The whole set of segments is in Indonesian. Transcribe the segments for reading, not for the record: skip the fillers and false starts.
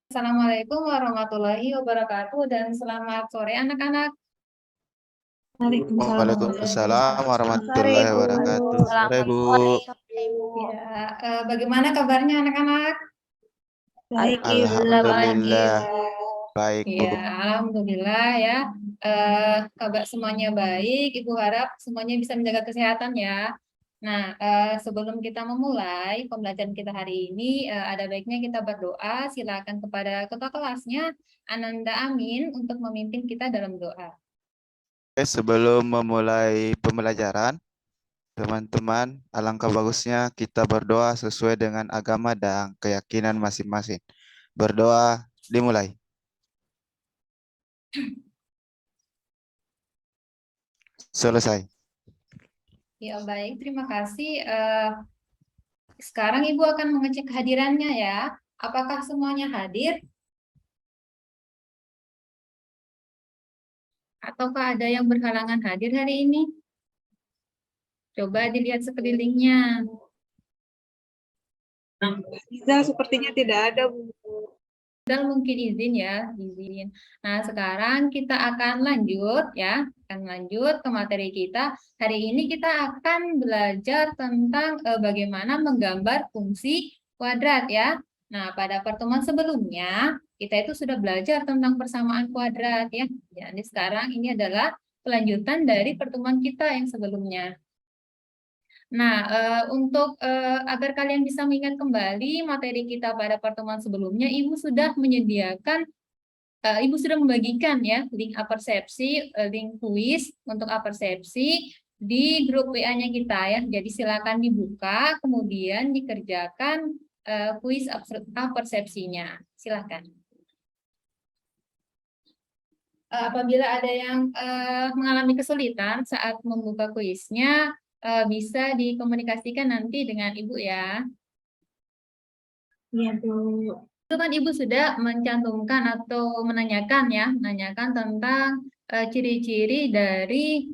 Assalamualaikum warahmatullahi wabarakatuh dan selamat sore anak-anak. Waalaikumsalam Waalaikumsalam warahmatullahi Sore warahmatullahi Ibu. wabarakatuh. Sore, Selamat Bu. sore, Ibu. Ya, bagaimana kabarnya anak-anak? Baik Ibu. Alhamdulillah baik, Alhamdulillah Ibu. baik, Bu. Ya, alhamdulillah ya. Kabar semuanya baik. Ibu harap semuanya bisa menjaga kesehatan ya. Nah, sebelum kita memulai pembelajaran kita hari ini, ada baiknya kita berdoa. Silakan kepada ketua kelasnya, Ananda Amin, untuk memimpin kita dalam doa. Oke, sebelum memulai pembelajaran, teman-teman, alangkah bagusnya kita berdoa sesuai dengan agama dan keyakinan masing-masing. Berdoa dimulai. Selesai. Ya, baik. Terima kasih. Sekarang Ibu akan mengecek kehadirannya ya. Apakah semuanya hadir? Ataukah ada yang berhalangan hadir hari ini? Coba dilihat sekelilingnya. Liza sepertinya tidak ada Bu. Dan mungkin izin ya, izin. Nah, sekarang kita akan lanjut ya, akan lanjut ke materi kita. Hari ini kita akan belajar tentang bagaimana menggambar fungsi kuadrat ya. Nah, pada pertemuan sebelumnya kita itu sudah belajar tentang persamaan kuadrat ya. Jadi sekarang ini adalah kelanjutan dari pertemuan kita yang sebelumnya. Nah, untuk agar kalian bisa mengingat kembali materi kita pada pertemuan sebelumnya, Ibu sudah menyediakan, Ibu sudah membagikan ya link apersepsi, link kuis untuk apersepsi di grup WA-nya kita ya. Jadi silakan dibuka, kemudian dikerjakan kuis apersepsinya. Silakan. Apabila ada yang mengalami kesulitan saat membuka kuisnya, bisa dikomunikasikan nanti dengan Ibu ya. Iya Bu. Itu kan Ibu sudah mencantumkan atau menanyakan ya, menanyakan tentang ciri-ciri dari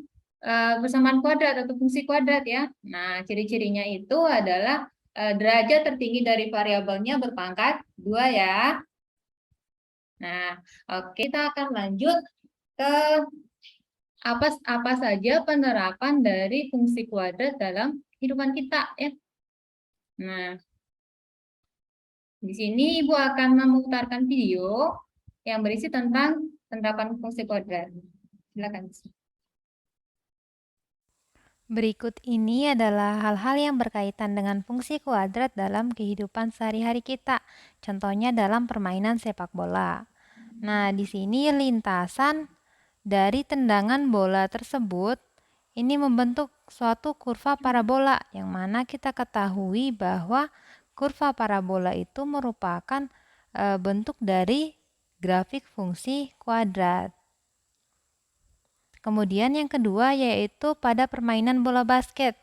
persamaan kuadrat atau fungsi kuadrat ya. Nah, ciri-cirinya itu adalah derajat tertinggi dari variabelnya berpangkat 2 ya. Nah, oke, kita akan lanjut ke apa saja penerapan dari fungsi kuadrat dalam kehidupan kita ya. Nah, di sini Ibu akan memutarkan video yang berisi tentang penerapan fungsi kuadrat. Silakan. Berikut ini adalah hal-hal yang berkaitan dengan fungsi kuadrat dalam kehidupan sehari-hari kita. Contohnya dalam permainan sepak bola. Nah, di sini lintasan dari tendangan bola tersebut ini membentuk suatu kurva parabola yang mana kita ketahui bahwa kurva parabola itu merupakan bentuk dari grafik fungsi kuadrat. Kemudian yang kedua yaitu pada permainan bola basket.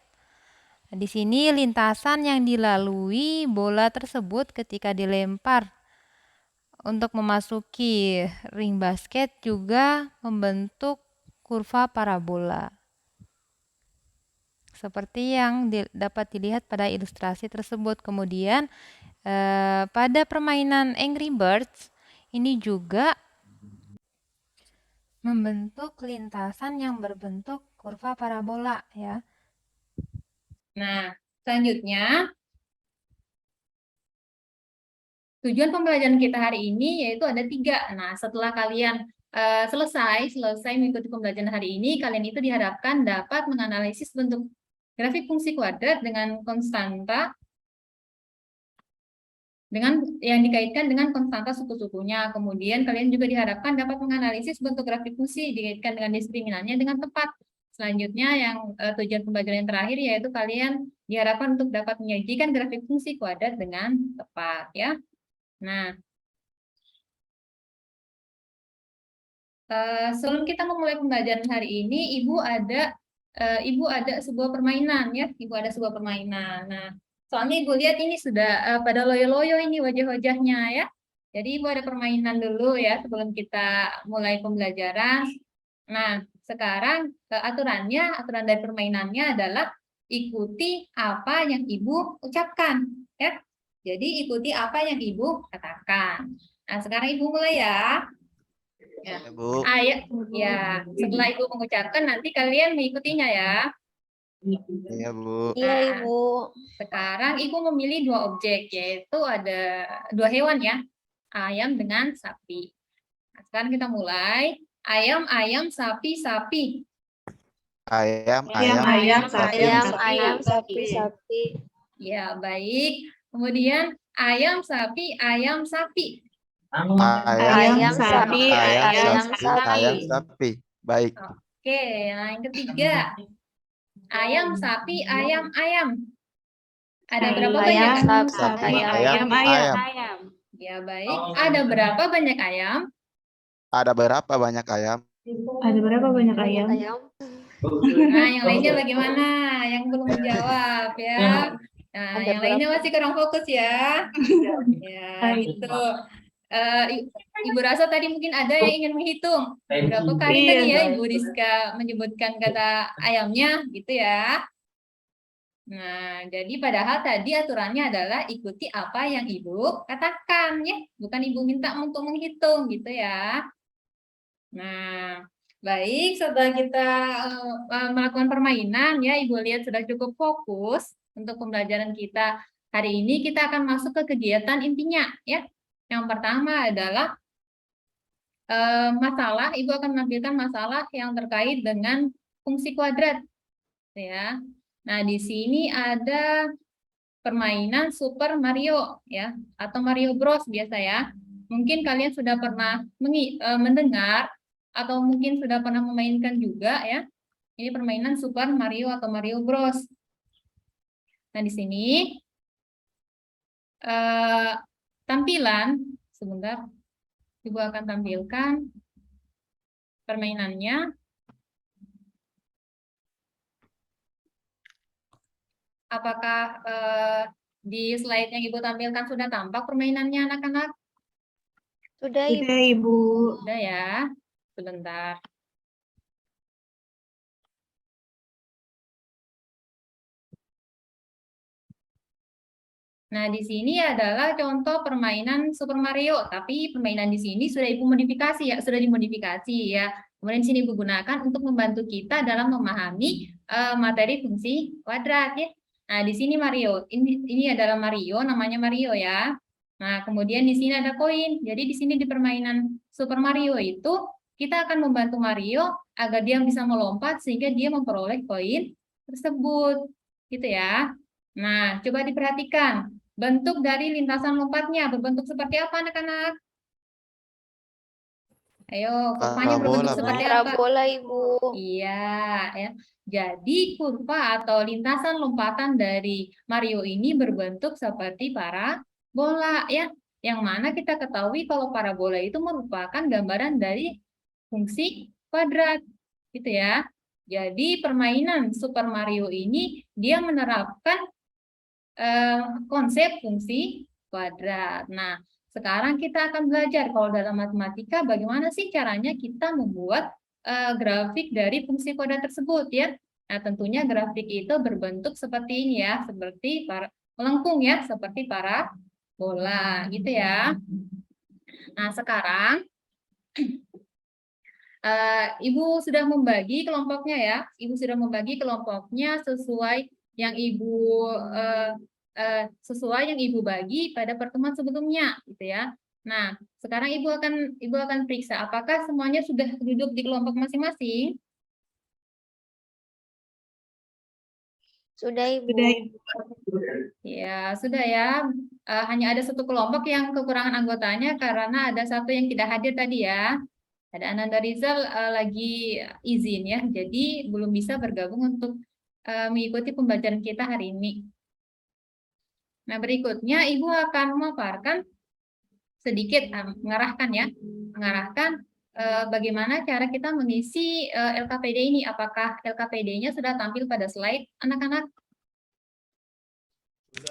Di sini lintasan yang dilalui bola tersebut ketika dilempar untuk memasuki ring basket juga membentuk kurva parabola. Seperti yang dapat dilihat pada ilustrasi tersebut. Kemudian pada permainan Angry Birds ini juga membentuk lintasan yang berbentuk kurva parabola ya. Nah, selanjutnya tujuan pembelajaran kita hari ini yaitu ada 3. Nah, setelah kalian selesai mengikuti pembelajaran hari ini, kalian itu diharapkan dapat menganalisis bentuk grafik fungsi kuadrat dengan konstanta dengan yang dikaitkan dengan konstanta suku-sukunya. Kemudian kalian juga diharapkan dapat menganalisis bentuk grafik fungsi dikaitkan dengan diskriminannya dengan tepat. Selanjutnya yang tujuan pembelajaran yang terakhir yaitu kalian diharapkan untuk dapat menyajikan grafik fungsi kuadrat dengan tepat ya. Nah, sebelum kita memulai pembelajaran hari ini, Ibu ada sebuah permainan ya. Ibu ada sebuah permainan. Nah, soalnya Ibu lihat ini sudah pada loyo-loyo ini wajah-wajahnya ya. Jadi Ibu ada permainan dulu ya sebelum kita mulai pembelajaran. Nah, sekarang aturan dari permainannya adalah ikuti apa yang Ibu ucapkan ya. Jadi ikuti apa yang Ibu katakan. Nah, sekarang Ibu mulai ya. Ya. Ya, Bu. Ya, setelah Ibu mengucapkan nanti kalian mengikutinya ya. Iya, Bu. Iya, Nah, Ibu. sekarang Ibu memilih 2 objek, yaitu ada 2 hewan ya, ayam dengan sapi. Nah, sekarang kita mulai. Ayam, ayam, sapi, sapi. Ayam, Ayam, ayam, sapi, Ayam, sapi. Ya, baik. Kemudian ayam, sapi, ayam, sapi. Ayam, sapi, ayam, ayam, sapi, ayam, sapi. Baik. Oke, nah yang ketiga. Ayam, sapi, ayam, ayam. Ada berapa banyak? Sapi, ayam, ayam. Ya, baik. Ada berapa banyak ayam? Ada berapa banyak ayam? Ada berapa banyak ayam? Nah, yang lainnya bagaimana? Yang belum menjawab ya. Nah, Ada yang lainnya masih kurang fokus ya. Ya, itu. Ibu rasa tadi mungkin ada yang ingin menghitung. Berapa kali Iya. tadi ya Ibu Rizka menyebutkan kata ayamnya gitu ya. Nah, jadi padahal tadi aturannya adalah ikuti apa yang Ibu katakan ya, bukan Ibu minta untuk menghitung gitu ya. Nah, baik, setelah kita melakukan permainan ya, Ibu lihat sudah cukup fokus untuk pembelajaran kita hari ini. Kita akan masuk ke kegiatan intinya ya. Yang pertama adalah masalah. Ibu akan menampilkan masalah yang terkait dengan fungsi kuadrat ya. Nah, di sini ada permainan Super Mario ya, atau Mario Bros biasa ya. Mungkin kalian sudah pernah mendengar atau mungkin sudah pernah memainkan juga ya. Ini permainan Super Mario atau Mario Bros. Nah, di sini tampilan sebentar, Ibu akan tampilkan permainannya. Apakah di slide yang Ibu tampilkan sudah tampak permainannya anak-anak? Sudah, Ibu. Sudah, Ibu. Sudah ya, sebentar. Nah, di sini adalah contoh permainan Super Mario, tapi permainan di sini sudah Ibu modifikasi ya, sudah dimodifikasi ya. Kemudian di sini Ibu gunakan untuk membantu kita dalam memahami materi fungsi kuadrat ya. Nah, di sini Mario, ini adalah Mario, namanya Mario ya. Nah, kemudian di sini ada koin. Jadi di sini di permainan Super Mario itu kita akan membantu Mario agar dia bisa melompat sehingga dia memperoleh koin tersebut. Gitu ya. Nah, coba diperhatikan. Bentuk dari lintasan lompatnya berbentuk seperti apa anak-anak? Ayo, kurvanya berbentuk seperti apa? Parabola, Ibu. Iya, ya. Jadi kurva atau lintasan lompatan dari Mario ini berbentuk seperti parabola ya. Yang mana kita ketahui kalau parabola itu merupakan gambaran dari fungsi kuadrat gitu ya. Jadi permainan Super Mario ini dia menerapkan konsep fungsi kuadrat. Nah, sekarang kita akan belajar kalau dalam matematika bagaimana sih caranya kita membuat grafik dari fungsi kuadrat tersebut ya. Nah, tentunya grafik itu berbentuk seperti ini ya, seperti melengkung ya, seperti parabola gitu ya. Nah, sekarang Ibu sudah membagi kelompoknya ya. Ibu sudah membagi kelompoknya sesuai yang Ibu bagi pada pertemuan sebelumnya gitu ya. Nah, sekarang Ibu akan periksa apakah semuanya sudah duduk di kelompok masing-masing. Sudah, Ibu. Sudah, Ibu. Ya, sudah ya. Hanya ada satu kelompok yang kekurangan anggotanya karena ada satu yang tidak hadir tadi ya. Ada Ananda Rizal lagi izin ya, jadi belum bisa bergabung untuk mengikuti pembelajaran kita hari ini. Nah, berikutnya Ibu akan memaparkan sedikit, mengarahkan bagaimana cara kita mengisi LKPD ini. Apakah LKPD-nya sudah tampil pada slide anak-anak?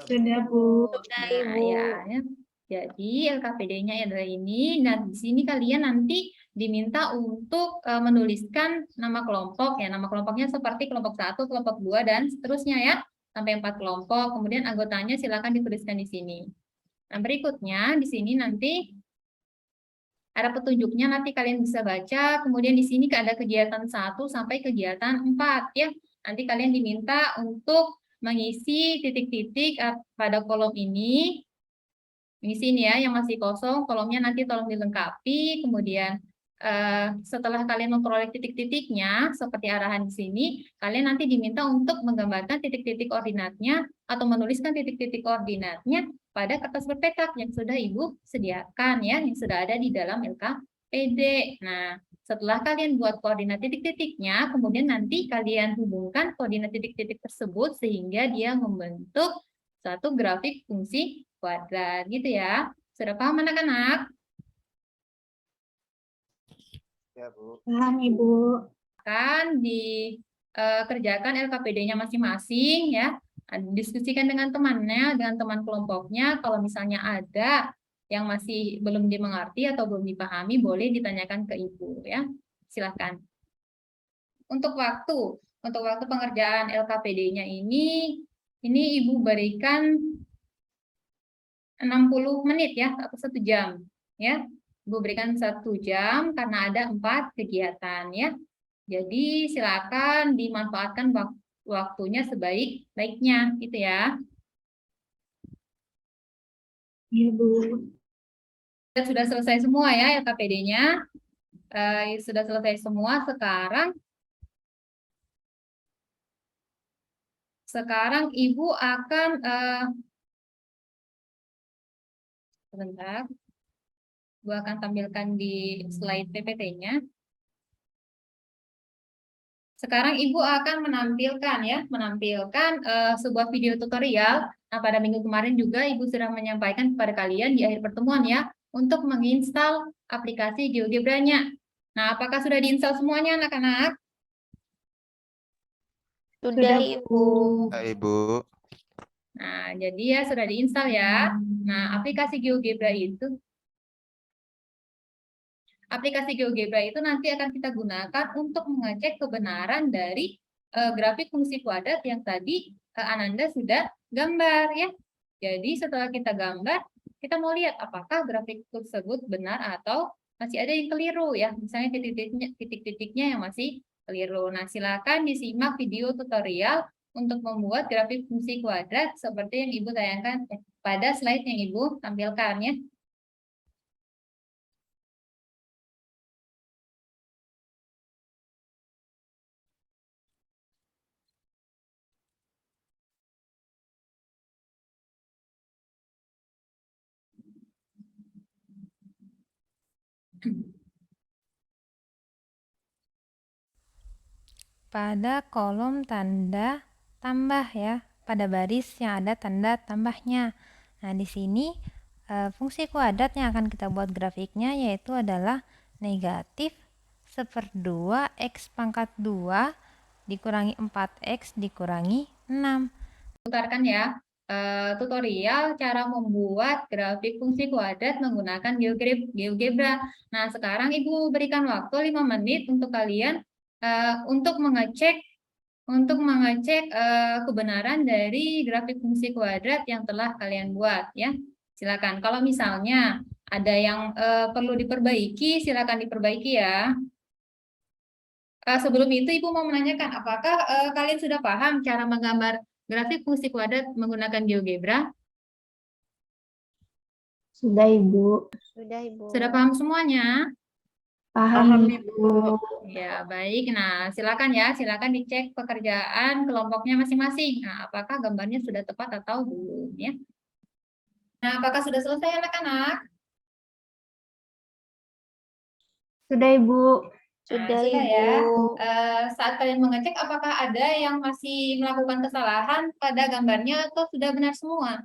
Sudah, Bu. Sudah, Nah, Ibu. ya. Jadi LKPD-nya adalah ini. Nah, di sini kalian nanti diminta untuk menuliskan nama kelompok ya. Nama kelompoknya seperti kelompok 1, kelompok 2 dan seterusnya ya. Sampai 4 kelompok. Kemudian anggotanya silakan dituliskan di sini. Nah, berikutnya di sini nanti ada petunjuknya, nanti kalian bisa baca. Kemudian di sini ada kegiatan 1 sampai kegiatan 4 ya. Nanti kalian diminta untuk mengisi titik-titik pada kolom ini. Mengisi ini ya, yang masih kosong, kolomnya nanti tolong dilengkapi. Kemudian setelah kalian memperoleh titik-titiknya, seperti arahan di sini, kalian nanti diminta untuk menggambarkan titik-titik koordinatnya atau menuliskan titik-titik koordinatnya pada kertas berpetak yang sudah Ibu sediakan ya, yang sudah ada di dalam LKPD. Nah, setelah kalian buat koordinat titik-titiknya, kemudian nanti kalian hubungkan koordinat titik-titik tersebut sehingga dia membentuk satu grafik fungsi kuadrat gitu ya. Sudah paham anak-anak? Ya, Bu. Paham, Ibu. Kan dikerjakan LKPD-nya masing-masing ya. Diskusikan dengan temannya, dengan teman kelompoknya. Kalau misalnya ada yang masih belum dimengerti atau belum dipahami, boleh ditanyakan ke Ibu ya. Silakan. Untuk waktu pengerjaan LKPD-nya ini Ibu berikan 60 menit ya, atau 1 jam ya. Ibu berikan 1 jam karena ada 4 kegiatan ya. Jadi silakan dimanfaatkan waktunya sebaik-baiknya gitu ya. Iya, Bu. Sudah selesai semua ya LKPD-nya. Sudah selesai semua. Sekarang Ibu akan sebentar. Ibu akan tampilkan di slide PPT-nya. Sekarang Ibu akan menampilkan sebuah video tutorial. Nah, pada minggu kemarin juga Ibu sudah menyampaikan kepada kalian di akhir pertemuan ya, untuk menginstal aplikasi GeoGebra-nya. Nah, apakah sudah diinstal semuanya anak-anak? Sudah, Ibu. Ya, Ibu. Nah, jadi ya sudah diinstal ya. Nah, aplikasi GeoGebra itu nanti akan kita gunakan untuk mengecek kebenaran dari grafik fungsi kuadrat yang tadi Ananda sudah gambar ya. Jadi setelah kita gambar, kita mau lihat apakah grafik tersebut benar atau masih ada yang keliru ya. Misalnya titik-titiknya yang masih keliru. Nah, silakan disimak video tutorial untuk membuat grafik fungsi kuadrat seperti yang Ibu tayangkan pada slide yang Ibu tampilkan ya. Pada kolom tanda tambah ya, pada baris yang ada tanda tambahnya. Nah, di sini fungsi kuadrat yang akan kita buat grafiknya yaitu adalah negatif 1/2 X pangkat 2 dikurangi 4X dikurangi 6. Putarkan ya tutorial cara membuat grafik fungsi kuadrat menggunakan GeoGebra. Nah, sekarang Ibu berikan waktu 5 menit untuk kalian untuk mengecek kebenaran dari grafik fungsi kuadrat yang telah kalian buat ya. Silakan. Kalau misalnya ada yang perlu diperbaiki, silakan diperbaiki ya. Sebelum itu Ibu mau menanyakan apakah kalian sudah paham cara menggambar grafik fungsi kuadrat menggunakan GeoGebra? Sudah, Ibu. Sudah, Ibu. Sudah paham semuanya? Paham, Ibu. Ya, baik. Nah, silakan ya, silakan dicek pekerjaan kelompoknya masing-masing. Nah, apakah gambarnya sudah tepat atau belum ya? Nah, apakah sudah selesai anak-anak? Sudah, Ibu. Sudah, sudah Ibu. ya. Saat kalian mengecek, apakah ada yang masih melakukan kesalahan pada gambarnya atau sudah benar semua?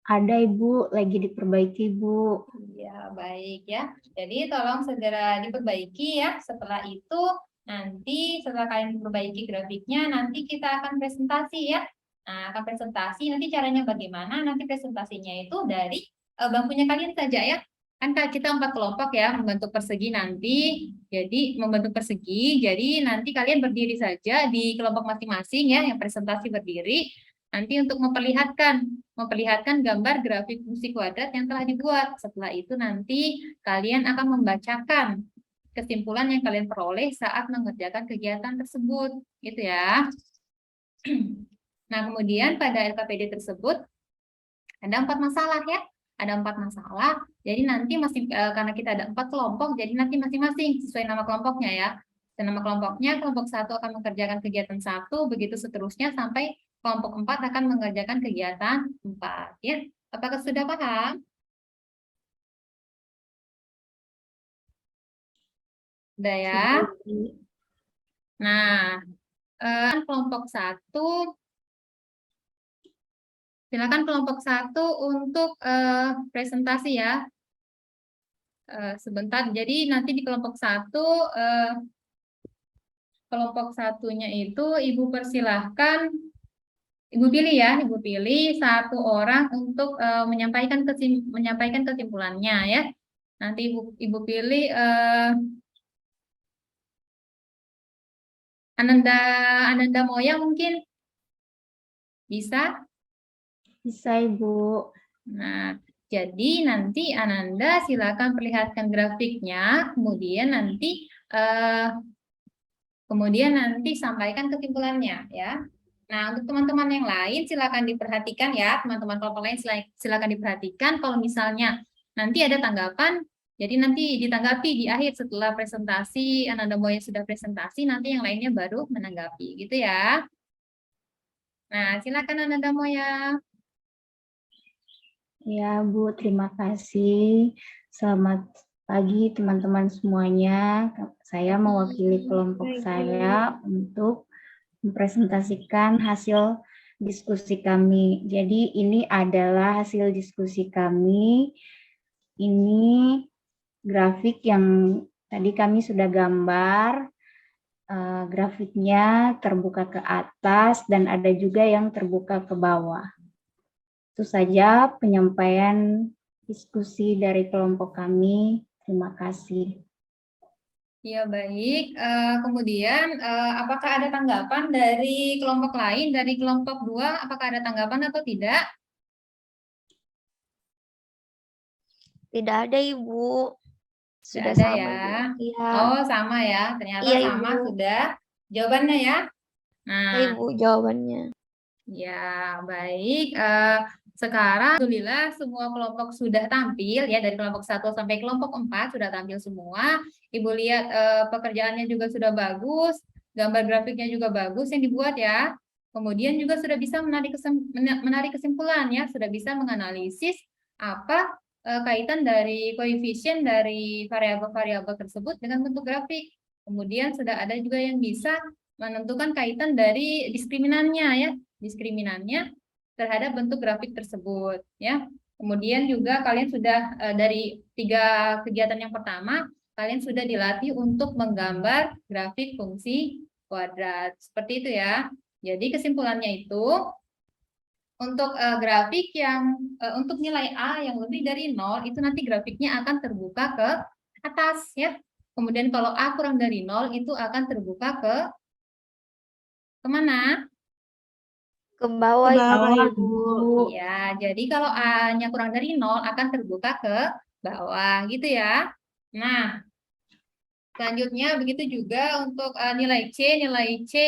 Ada, Ibu. Lagi diperbaiki, Bu. Ya, baik ya. Jadi tolong segera diperbaiki ya. Setelah itu, nanti setelah kalian memperbaiki grafiknya, nanti kita akan presentasi ya. Nah, akan presentasi, nanti caranya bagaimana? Nanti presentasinya itu dari bangkunya kalian saja ya. Kan kita 4 kelompok ya, membentuk persegi nanti. Jadi membentuk persegi, jadi nanti kalian berdiri saja di kelompok masing-masing ya, yang presentasi berdiri. Nanti untuk memperlihatkan gambar grafik fungsi kuadrat yang telah dibuat. Setelah itu nanti kalian akan membacakan kesimpulan yang kalian peroleh saat mengerjakan kegiatan tersebut, gitu ya. Nah, kemudian pada LKPD tersebut ada 4 masalah ya. Ada 4 masalah. Jadi nanti karena kita ada 4 kelompok, jadi nanti masing-masing sesuai nama kelompoknya ya. Dan nama kelompoknya, kelompok 1 akan mengerjakan kegiatan 1, begitu seterusnya sampai kelompok 4 akan mengerjakan kegiatan 4 ya. Apakah sudah paham? Sudah ya. Nah, kelompok 1, silakan kelompok 1 untuk presentasi ya. Sebentar, jadi nanti di kelompok 1, kelompok satunya itu Ibu persilahkan, Ibu pilih ya, Ibu pilih 1 orang untuk menyampaikan kesimpulannya ya. Nanti Ibu pilih Ananda Moya mungkin bisa? Bisa, Ibu. Nah, jadi nanti Ananda silakan perlihatkan grafiknya, kemudian nanti sampaikan kesimpulannya ya. Nah, untuk teman-teman yang lain silakan diperhatikan ya, teman-teman kelompok lain silakan diperhatikan kalau misalnya nanti ada tanggapan. Jadi nanti ditanggapi di akhir setelah presentasi, Ananda Moya sudah presentasi, nanti yang lainnya baru menanggapi, gitu ya. Nah, silakan Ananda Moya. Ya, Bu, terima kasih. Selamat pagi teman-teman semuanya. Saya mewakili kelompok saya untuk mempresentasikan hasil diskusi kami. Jadi ini adalah hasil diskusi kami. Ini grafik yang tadi kami sudah gambar. Grafiknya terbuka ke atas dan ada juga yang terbuka ke bawah. Itu saja penyampaian diskusi dari kelompok kami. Terima kasih. Ya, baik. Kemudian, apakah ada tanggapan dari kelompok lain, dari kelompok 2, apakah ada tanggapan atau tidak? Tidak ada, Ibu. Sudah Tidak ada sama, ya. Ibu. Iya. Oh, sama ya. Ternyata Iya, sama Ibu. sudah. Jawabannya ya. Nah, Iya, Ibu, jawabannya. ya, baik. Sekarang alhamdulillah semua kelompok sudah tampil ya, dari kelompok 1 sampai kelompok 4 sudah tampil semua. Ibu lihat pekerjaannya juga sudah bagus, gambar grafiknya juga bagus yang dibuat ya. Kemudian juga sudah bisa menarik kesimpulan ya, sudah bisa menganalisis apa kaitan dari koefisien dari variabel-variabel tersebut dengan bentuk grafik. Kemudian sudah ada juga yang bisa menentukan kaitan dari diskriminannya ya, diskriminannya terhadap bentuk grafik tersebut ya. Kemudian juga kalian sudah dari 3 kegiatan yang pertama, kalian sudah dilatih untuk menggambar grafik fungsi kuadrat. Seperti itu ya. Jadi kesimpulannya itu untuk grafik yang untuk nilai A yang lebih dari 0 itu nanti grafiknya akan terbuka ke atas ya. Kemudian kalau A kurang dari 0 itu akan terbuka ke kemana? Ke bawah, Ibu. Ya, jadi kalau A-nya kurang dari 0 akan terbuka ke bawah gitu ya. Nah, selanjutnya begitu juga untuk nilai C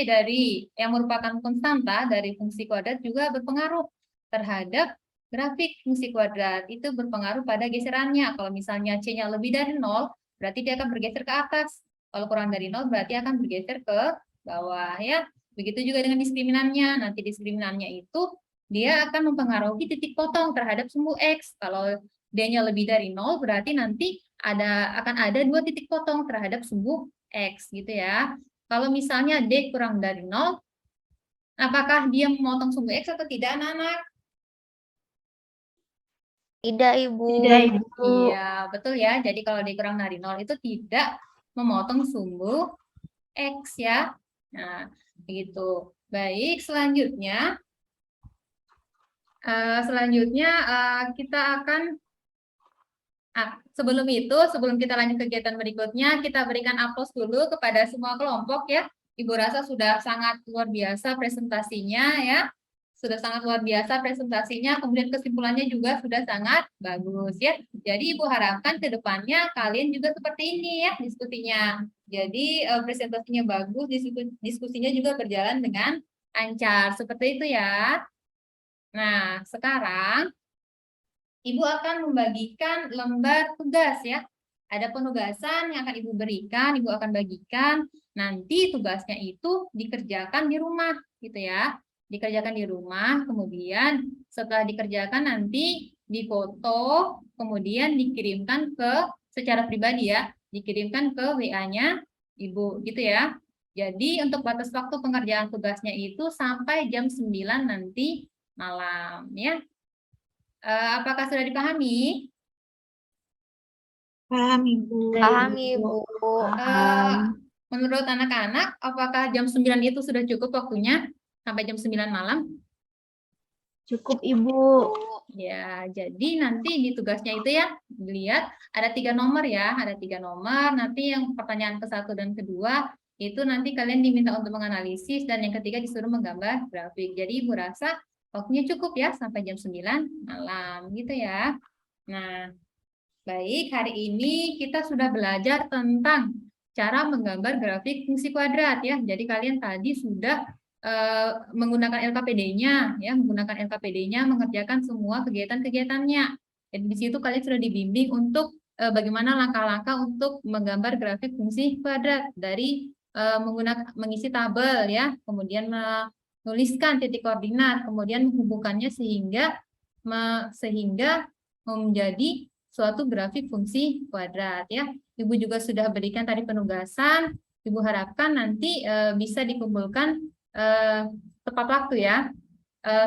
dari yang merupakan konstanta dari fungsi kuadrat juga berpengaruh terhadap grafik fungsi kuadrat. Itu berpengaruh pada geserannya. Kalau misalnya C-nya lebih dari 0, berarti dia akan bergeser ke atas. Kalau kurang dari 0, berarti akan bergeser ke bawah ya. Begitu juga dengan diskriminannya. Nanti diskriminannya itu dia akan mempengaruhi titik potong terhadap sumbu X. Kalau D-nya lebih dari 0, berarti nanti akan ada 2 titik potong terhadap sumbu X gitu ya. Kalau misalnya D kurang dari 0, apakah dia memotong sumbu X atau tidak, anak-anak? Tidak, Ibu. Tidak, Ibu. Iya, betul ya. Jadi kalau D kurang dari 0 itu tidak memotong sumbu X ya. Nah, begitu. Baik, selanjutnya kita akan sebelum kita lanjut kegiatan berikutnya, kita berikan aplaus dulu kepada semua kelompok ya. Ibu rasa sudah sangat luar biasa presentasinya ya. sudah sangat luar biasa presentasinya, kemudian kesimpulannya juga sudah sangat bagus ya. Jadi Ibu harapkan ke depannya kalian juga seperti ini ya diskusinya. Jadi presentasinya bagus, diskusinya juga berjalan dengan lancar. Seperti itu ya. Nah, sekarang Ibu akan membagikan lembar tugas ya. Ada penugasan yang akan Ibu berikan, Ibu akan bagikan. Nanti tugasnya itu dikerjakan di rumah gitu ya. Dikerjakan di rumah, kemudian setelah dikerjakan nanti difoto, kemudian dikirimkan secara pribadi ya, dikirimkan ke WA-nya Ibu gitu ya. Jadi untuk batas waktu pengerjaan tugasnya itu sampai jam 9 nanti malam ya. Apakah sudah dipahami? Paham, Ibu. Paham, Ibu. Menurut anak-anak, apakah jam 9 itu sudah cukup waktunya? Sampai jam 9 malam? Cukup, Ibu. Ya, jadi nanti di tugasnya itu ya, dilihat ada 3 nomor ya, ada 3 nomor. Nanti yang pertanyaan ke-1 dan kedua, itu nanti kalian diminta untuk menganalisis, dan yang ketiga disuruh menggambar grafik. Jadi Ibu rasa waktunya cukup ya, sampai jam 9 malam, gitu ya. Nah, baik, hari ini kita sudah belajar tentang cara menggambar grafik fungsi kuadrat ya. Jadi kalian tadi sudah menggunakan LKPD-nya ya, menggunakan LKPD-nya mengerjakan semua kegiatan-kegiatannya. Jadi di situ kalian sudah dibimbing untuk bagaimana langkah-langkah untuk menggambar grafik fungsi kuadrat dari mengisi tabel ya, kemudian menuliskan titik koordinat, kemudian menghubungkannya sehingga menjadi suatu grafik fungsi kuadrat ya. Ibu juga sudah berikan tadi penugasan. Ibu harapkan nanti bisa dikumpulkan tepat waktu ya.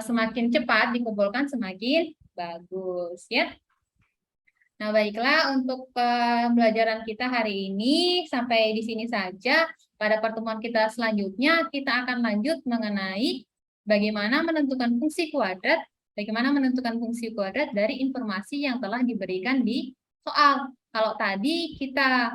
Semakin cepat dikumpulkan semakin bagus ya. Nah, baiklah untuk pembelajaran kita hari ini sampai di sini saja. Pada pertemuan kita selanjutnya kita akan lanjut mengenai bagaimana menentukan fungsi kuadrat, dari informasi yang telah diberikan di soal. Kalau tadi kita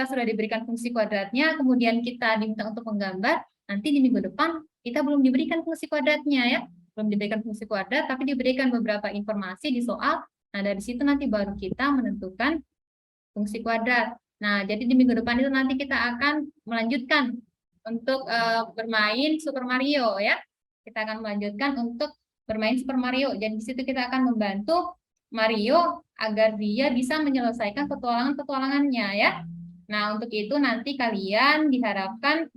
sudah diberikan fungsi kuadratnya, kemudian kita diminta untuk menggambar, nanti di minggu depan kita belum diberikan fungsi kuadratnya ya. Belum diberikan fungsi kuadrat, tapi diberikan beberapa informasi di soal. Nah, dari situ nanti baru kita menentukan fungsi kuadrat. Nah, jadi di minggu depan itu nanti kita akan melanjutkan untuk bermain Super Mario ya. Kita akan melanjutkan untuk bermain Super Mario. Jadi di situ kita akan membantu Mario agar dia bisa menyelesaikan petualangan-petualangannya ya. Nah, untuk itu nanti kalian diharapkan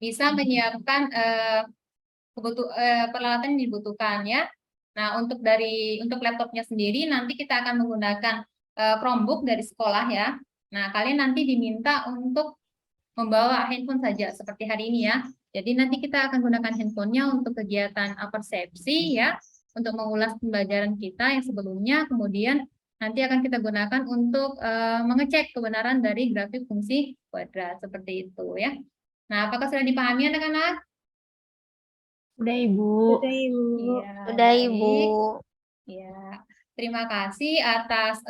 bisa menyiapkan peralatan yang dibutuhkan ya. Nah, untuk laptopnya sendiri nanti kita akan menggunakan Chromebook dari sekolah ya. Nah, kalian nanti diminta untuk membawa handphone saja seperti hari ini ya. Jadi nanti kita akan gunakan handphonenya untuk kegiatan persepsi ya, untuk mengulas pembelajaran kita yang sebelumnya. Kemudian nanti akan kita gunakan untuk mengecek kebenaran dari grafik fungsi kuadrat seperti itu ya. Nah, apakah sudah dipahami anak-anak? Udah, Ibu. Udah, Ibu. Iya, Udah, baik. Ibu. Ya, terima kasih atas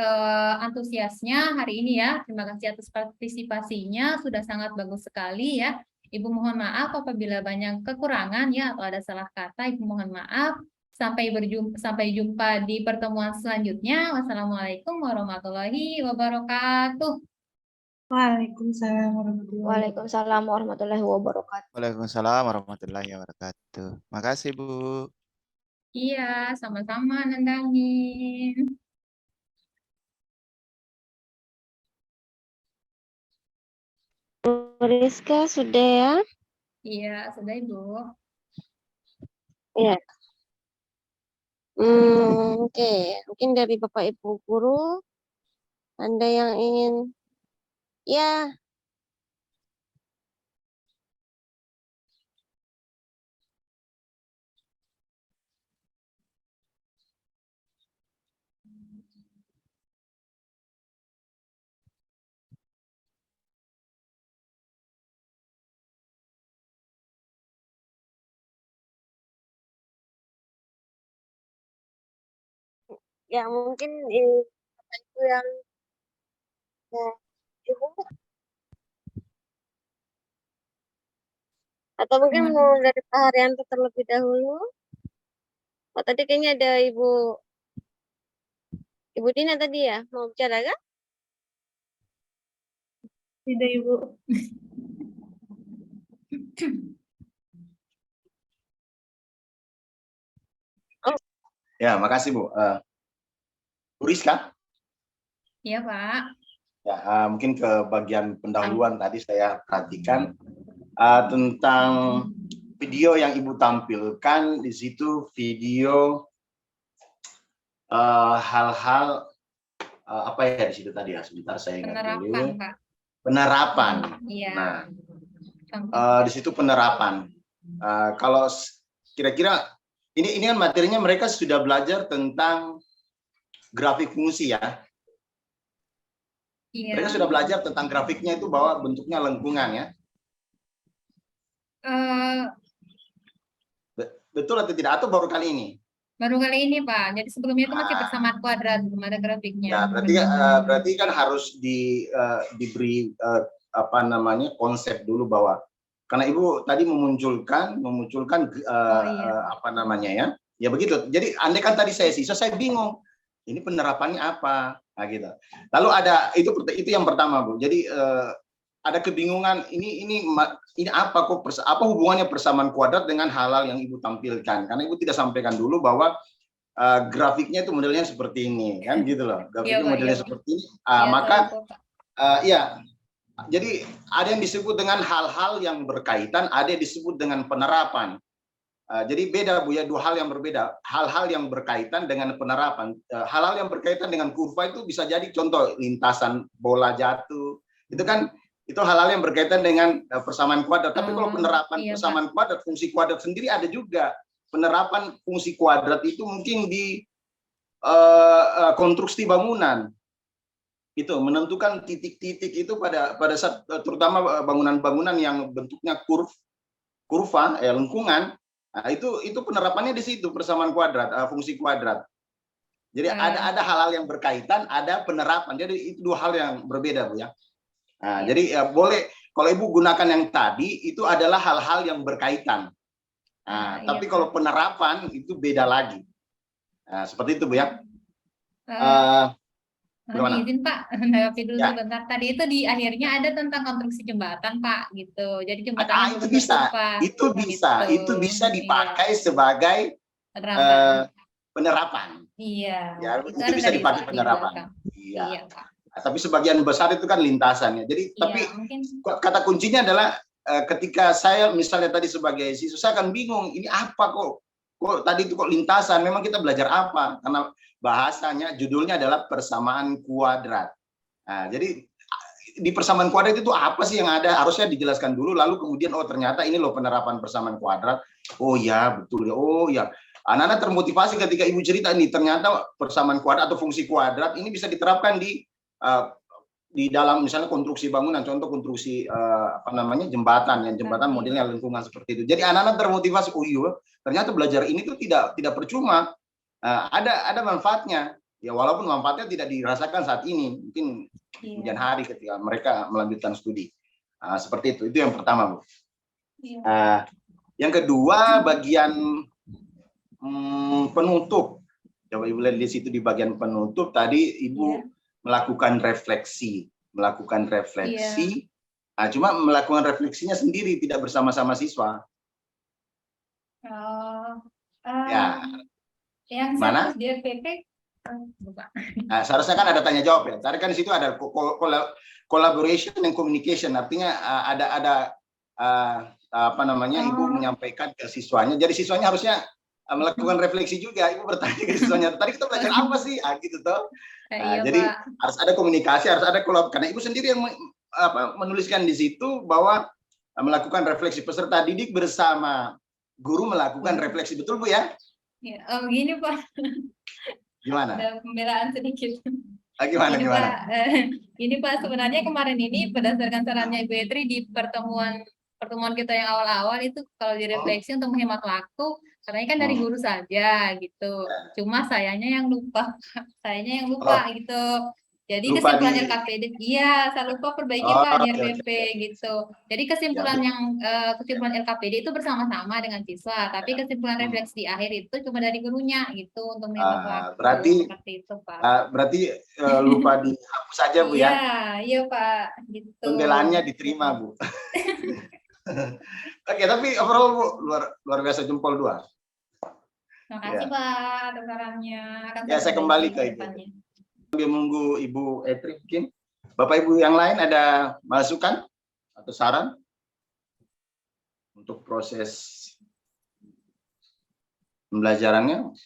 antusiasnya hari ini ya. Terima kasih atas partisipasinya, sudah sangat bagus sekali ya. Ibu mohon maaf apabila banyak kekurangan ya atau ada salah kata, Ibu mohon maaf. Sampai jumpa di pertemuan selanjutnya. Wassalamualaikum warahmatullahi wabarakatuh. Waalaikumsalam warahmatullahi wabarakatuh. Waalaikumsalam warahmatullahi wabarakatuh. Waalaikumsalam warahmatullahi wabarakatuh. Makasih, Bu. Iya, sama-sama Nandanin. Rizka sudah ya? Iya, sudah Ibu. Iya. Oke. Mungkin dari Bapak Ibu guru, Anda yang ingin, ya. Ya mungkin Bapak Ibu yang ya, Ibu Atau mungkin mau dari Pak Haryanto terlebih dahulu? Oh, tadi kayaknya ada Ibu Dina tadi ya, mau bicara kan? Tidak, Ibu. Ya, makasih Bu. Bu Rizka, Iya, Pak. ya, mungkin ke bagian pendahuluan tadi saya perhatikan tentang video yang Ibu tampilkan. Di situ video hal-hal apa ya di situ tadi ya? Sebentar saya ingat Penerapan, dulu. Pak. Penerapan. Iya. Nah, Contoh. di situ penerapan. Kalau kira-kira ini kan materinya mereka sudah belajar tentang grafik fungsi ya. Iya. Mereka sudah belajar tentang grafiknya itu bahwa bentuknya lengkungan ya. Betul atau tidak? Atau baru kali ini? Baru kali ini, Pak. Jadi sebelumnya itu masih persamaan kuadrat, belum ada grafiknya. Ya, berarti kan harus diberi apa namanya konsep dulu bahwa karena Ibu tadi memunculkan apa namanya ya. Ya begitu. Jadi andai kan tadi saya siswa, saya bingung. Ini penerapannya apa? Nah, gitu. Lalu ada itu yang pertama, Bu. Jadi ada kebingungan ini apa kok apa hubungannya persamaan kuadrat dengan hal-hal yang Ibu tampilkan? Karena Ibu tidak sampaikan dulu bahwa grafiknya itu modelnya seperti ini, kan gitu loh. Grafiknya modelnya seperti ini. Maka ya, jadi ada yang disebut dengan hal-hal yang berkaitan, ada yang disebut dengan penerapan. Jadi beda Bu ya, dua hal yang berbeda. Hal-hal yang berkaitan dengan penerapan. Hal-hal yang berkaitan dengan kurva itu bisa jadi contoh lintasan bola jatuh. Itu kan itu hal-hal yang berkaitan dengan persamaan kuadrat. Tapi kalau penerapan persamaan kuadrat, fungsi kuadrat sendiri ada juga. Penerapan fungsi kuadrat itu mungkin di konstruksi bangunan. Itu menentukan titik-titik itu pada saat terutama bangunan-bangunan yang bentuknya kurva lengkungan. Nah, itu penerapannya di situ persamaan kuadrat, fungsi kuadrat. Jadi ada hal-hal yang berkaitan, ada penerapan. Jadi itu dua hal yang berbeda, Bu ya. Nah, jadi boleh kalau Ibu gunakan yang tadi itu adalah hal-hal yang berkaitan. Nah, tapi kalau penerapan itu beda lagi. Nah, seperti itu, Bu ya. Izin Pak, menanggapi dulu sebentar. Tadi itu di akhirnya ada tentang konstruksi jembatan Pak, gitu. Jadi jembatan itu bisa dipakai sebagai penerapan. Iya. Ya, itu bisa dipakai penerapan. Iya, Pak. Tapi sebagian besar itu kan lintasannya. Jadi tapi kata kuncinya adalah ketika saya misalnya tadi sebagai siswa saya akan bingung ini apa kok tadi itu kok lintasan, memang kita belajar apa? Karena bahasanya, judulnya adalah persamaan kuadrat. Nah, jadi di persamaan kuadrat itu apa sih yang ada? Harusnya dijelaskan dulu, lalu kemudian oh ternyata ini loh penerapan persamaan kuadrat. Oh ya, betul ya. Oh ya. Anak-anak termotivasi ketika Ibu cerita ini, ternyata persamaan kuadrat atau fungsi kuadrat ini bisa diterapkan di dalam misalnya konstruksi bangunan, contoh konstruksi apa namanya jembatan, yang jembatan modelnya lengkungan seperti itu. Jadi anak-anak termotivasi, oh iya, ternyata belajar ini tuh tidak percuma. Ada manfaatnya, ya walaupun manfaatnya tidak dirasakan saat ini, mungkin kemudian hari ketika mereka melanjutkan studi. Seperti itu yang pertama, Bu. Yang kedua bagian penutup. Coba Ibu lihat di situ di bagian penutup tadi Ibu melakukan refleksi. Cuma melakukan refleksinya sendiri, tidak bersama-sama siswa. Yang mana? di RPP, seharusnya kan ada tanya jawab ya. Tadi kan di situ ada collaboration and communication, artinya ada apa namanya Ibu menyampaikan ke siswanya. Jadi siswanya harusnya melakukan refleksi juga. Ibu bertanya ke siswanya, tadi kita belajar apa sih? Gitu toh. Jadi harus ada komunikasi, harus ada kolaborasi. Karena Ibu sendiri yang menuliskan di situ bahwa melakukan refleksi, peserta didik bersama guru melakukan refleksi, betul Bu ya? Ya, gini Pak. Gimana? Ada pembelaan sedikit. Gimana? Gini Pak, sebenarnya kemarin ini berdasarkan sarannya Ibu Etri di pertemuan kita yang awal-awal itu kalau direfleksi untuk menghemat waktu, katanya kan dari guru saja gitu. Cuma sayanya yang lupa gitu. Jadi Lupa kesimpulan di LKPD, iya, saya lupa perbaiki Oh, Pak di oke, RPP gitu. Jadi kesimpulan Ya. kesimpulan LKPD itu bersama-sama dengan siswa, tapi kesimpulan refleksi di akhir itu cuma dari gurunya gitu untuk menghemat waktu. berarti Seperti itu Pak. berarti lupa dihapus saja Bu Iya, ya. iya Pak, gitu. Pembelaannya diterima Bu. Oke, tapi overall Bu luar biasa, jempol 2. Terima kasih Ya. Pak atas sarannya. Akan Ya, saya kembali ke Ibu. depannya. Sambil menunggu Ibu Etri mungkin. Bapak Ibu yang lain ada masukan atau saran untuk proses pembelajarannya?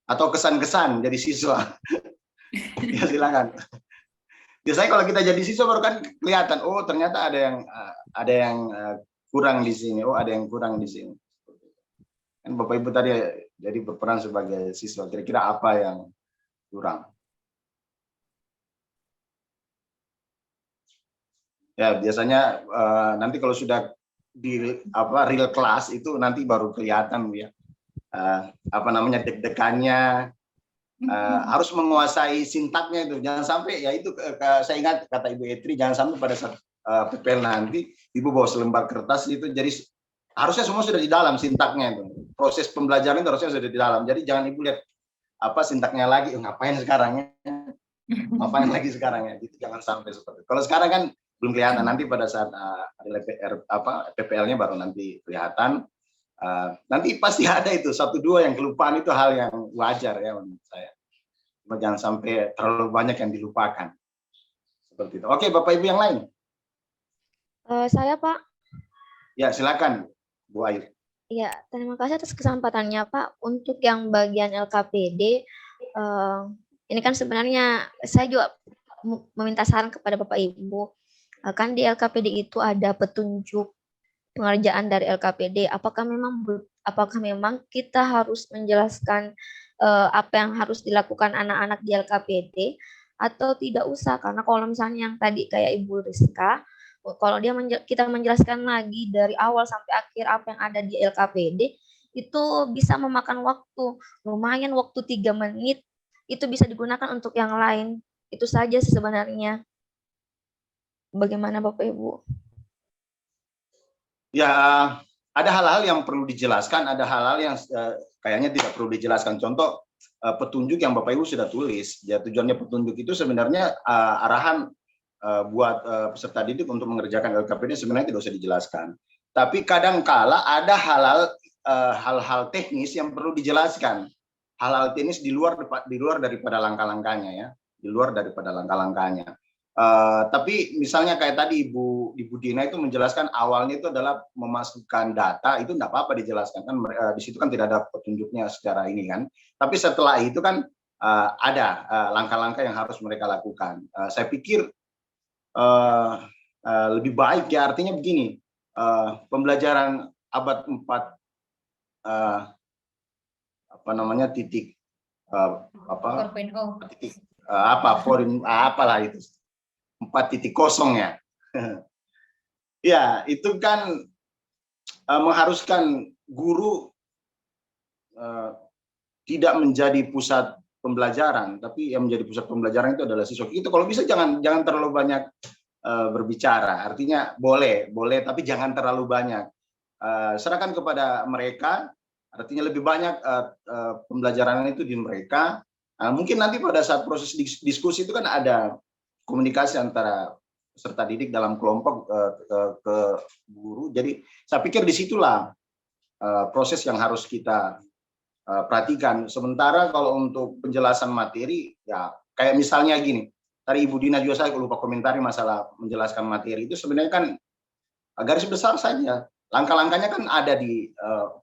Atau kesan-kesan jadi siswa? Ya silakan. Biasanya kalau kita jadi siswa baru kan kelihatan, oh ternyata ada yang kurang di sini, oh ada yang kurang di sini. Kan Bapak Ibu tadi jadi berperan sebagai siswa, kira-kira apa yang kurang? Ya biasanya nanti kalau sudah di real class itu nanti baru kelihatan ya. Deg-degannya, harus menguasai sintaknya itu. Jangan sampai ya itu saya ingat kata Ibu Etri, jangan sampai pada saat PPL nanti Ibu bawa selembar kertas itu, jadi harusnya semua sudah di dalam sintaknya itu. Proses pembelajaran itu harusnya sudah di dalam. Jadi jangan Ibu lihat sintaknya lagi, ngapain sekarang ya? Ngapain lagi sekarang ya? Gitu, jangan sampai seperti itu. Kalau sekarang kan belum kelihatan, nanti pada saat PPL-nya baru nanti kelihatan. Nanti pasti ada itu 1-2 yang kelupaan, itu hal yang wajar ya menurut saya. Cuma jangan sampai terlalu banyak yang dilupakan. Seperti itu. Oke, Bapak Ibu yang lain. Saya Pak. Ya, silakan Bu Ayu. Ya, terima kasih atas kesempatannya Pak. Untuk yang bagian LKPD, ini kan sebenarnya saya juga meminta saran kepada Bapak Ibu. Kan di LKPD itu ada petunjuk pengerjaan dari LKPD. Apakah memang kita harus menjelaskan apa yang harus dilakukan anak-anak di LKPD atau tidak usah? Karena kalau misalnya yang tadi kayak Ibu Rizka, kalau kita menjelaskan lagi dari awal sampai akhir apa yang ada di LKPD, itu bisa memakan waktu, lumayan waktu 3 menit, itu bisa digunakan untuk yang lain. Itu saja sih sebenarnya. Bagaimana Bapak Ibu? Ya, ada hal-hal yang perlu dijelaskan, ada hal-hal yang kayaknya tidak perlu dijelaskan. Contoh, petunjuk yang Bapak Ibu sudah tulis. Ya, tujuannya petunjuk itu sebenarnya arahan buat peserta didik untuk mengerjakan LKPD sebenarnya tidak usah dijelaskan. Tapi kadang-kala ada hal-hal teknis yang perlu dijelaskan. Hal-hal teknis di luar daripada langkah-langkahnya ya, di luar daripada langkah-langkahnya. Tapi misalnya kayak tadi Ibu Dina itu menjelaskan awalnya itu adalah memasukkan data, itu enggak apa-apa dijelaskan kan, di situ kan tidak ada petunjuknya secara ini kan. Tapi setelah itu kan ada langkah-langkah yang harus mereka lakukan. Saya pikir lebih baik ya, artinya begini, pembelajaran abad 4 titik apalah itu 4.0 ya. Ya, itu kan mengharuskan guru tidak menjadi pusat pembelajaran, tapi yang menjadi pusat pembelajaran itu adalah siswa. Itu kalau bisa jangan terlalu banyak berbicara. Artinya boleh tapi jangan terlalu banyak. Serahkan kepada mereka. Artinya lebih banyak pembelajaran itu di mereka. Mungkin nanti pada saat proses diskusi itu kan ada komunikasi antara peserta didik dalam kelompok ke guru. Jadi saya pikir disitulah proses yang harus kita perhatikan. Sementara kalau untuk penjelasan materi, ya kayak misalnya gini, tadi Ibu Dina juga saya lupa komentari masalah menjelaskan materi itu sebenarnya kan garis besar saja. Langkah-langkahnya kan ada di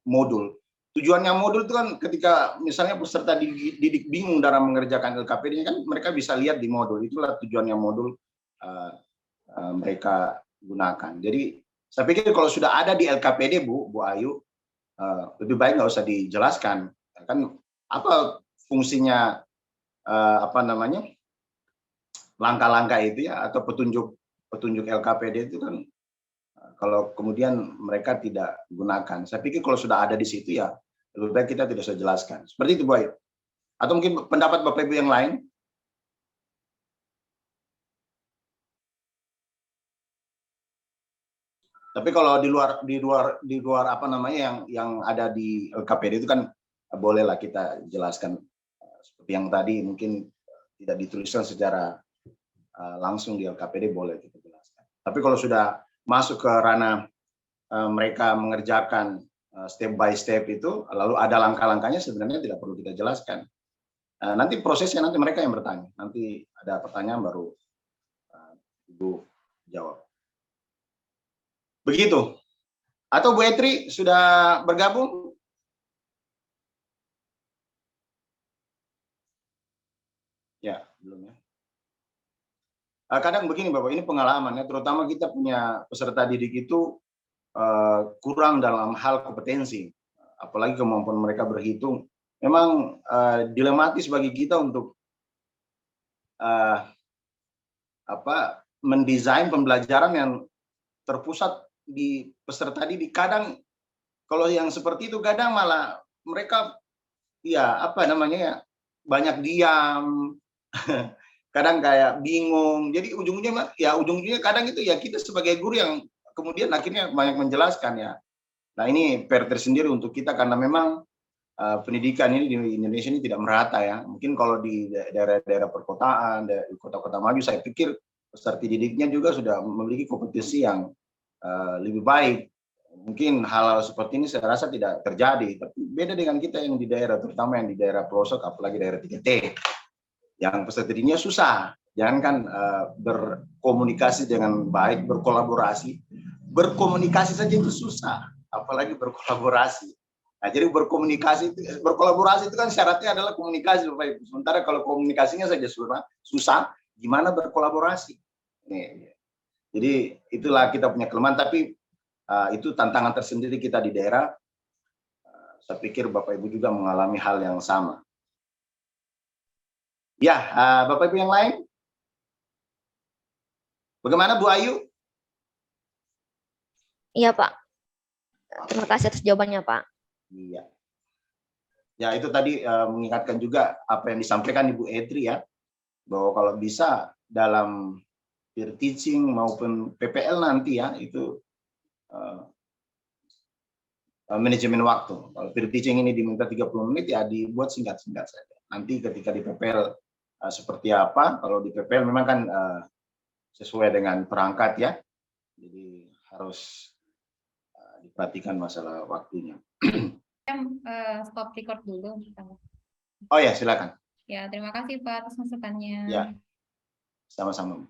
modul. Tujuannya modul itu kan ketika misalnya peserta didik bingung dalam mengerjakan LKPD-nya kan mereka bisa lihat di modul. Itulah tujuannya modul mereka gunakan. Jadi saya pikir kalau sudah ada di LKPD Bu Ayu, lebih baik nggak usah dijelaskan. Kan apa fungsinya langkah-langkah itu ya, atau petunjuk LKPD itu kan kalau kemudian mereka tidak gunakan. Saya pikir kalau sudah ada di situ ya lebih baik kita tidak usah jelaskan. Seperti itu Bu Ayu. Atau mungkin pendapat Bapak Ibu yang lain? Tapi kalau di luar apa namanya yang ada di LKPD itu kan bolehlah kita jelaskan seperti yang tadi mungkin tidak dituliskan secara langsung di LKPD boleh kita jelaskan. Tapi kalau sudah masuk ke ranah mereka mengerjakan step by step itu, lalu ada langkah-langkahnya sebenarnya tidak perlu kita jelaskan. Nanti prosesnya nanti mereka yang bertanya. Nanti ada pertanyaan baru Ibu jawab. Begitu. Atau Bu Etri sudah bergabung? Ya, belum ya. Kadang begini Bapak, ini pengalaman ya, terutama kita punya peserta didik itu kurang dalam hal kompetensi, apalagi kemampuan mereka berhitung. Memang dilematis bagi kita untuk mendesain pembelajaran yang terpusat di peserta didik. Kadang kalau yang seperti itu kadang malah mereka ya apa namanya ya banyak diam, kadang kayak bingung. Jadi ujung-ujungnya kadang itu ya kita sebagai guru yang kemudian akhirnya banyak menjelaskan ya. Nah ini PR tersendiri untuk kita karena memang pendidikan ini di Indonesia ini tidak merata ya. Mungkin kalau di daerah-daerah perkotaan, di kota-kota maju, saya pikir peserta didiknya juga sudah memiliki kompetisi yang lebih baik. Mungkin hal-hal seperti ini saya rasa tidak terjadi. Tapi beda dengan kita yang di daerah, terutama yang di daerah pelosok, apalagi daerah 3T, yang peserta didiknya susah. Jangankan berkomunikasi dengan baik, berkomunikasi saja itu susah, apalagi berkolaborasi. Nah, jadi berkolaborasi itu kan syaratnya adalah komunikasi, Bapak Ibu. Sementara kalau komunikasinya saja susah, gimana berkolaborasi? Nih. Jadi itulah kita punya kelemahan, tapi itu tantangan tersendiri kita di daerah. Saya pikir Bapak Ibu juga mengalami hal yang sama. Ya, Bapak Ibu yang lain? Bagaimana Bu Ayu? Iya Pak. Terima kasih atas jawabannya Pak. Iya. Ya itu tadi mengingatkan juga apa yang disampaikan Ibu Etri ya, bahwa kalau bisa dalam peer teaching maupun PPL nanti ya itu manajemen waktu. Kalau peer teaching ini diminta 30 menit ya dibuat singkat-singkat saja. Nanti ketika di PPL seperti apa, kalau di PPL memang kan sesuai dengan perangkat ya, jadi harus diperhatikan masalah waktunya. Stop record dulu. Oh ya, silakan. Ya, terima kasih Pak atas masukannya. Ya, sama-sama.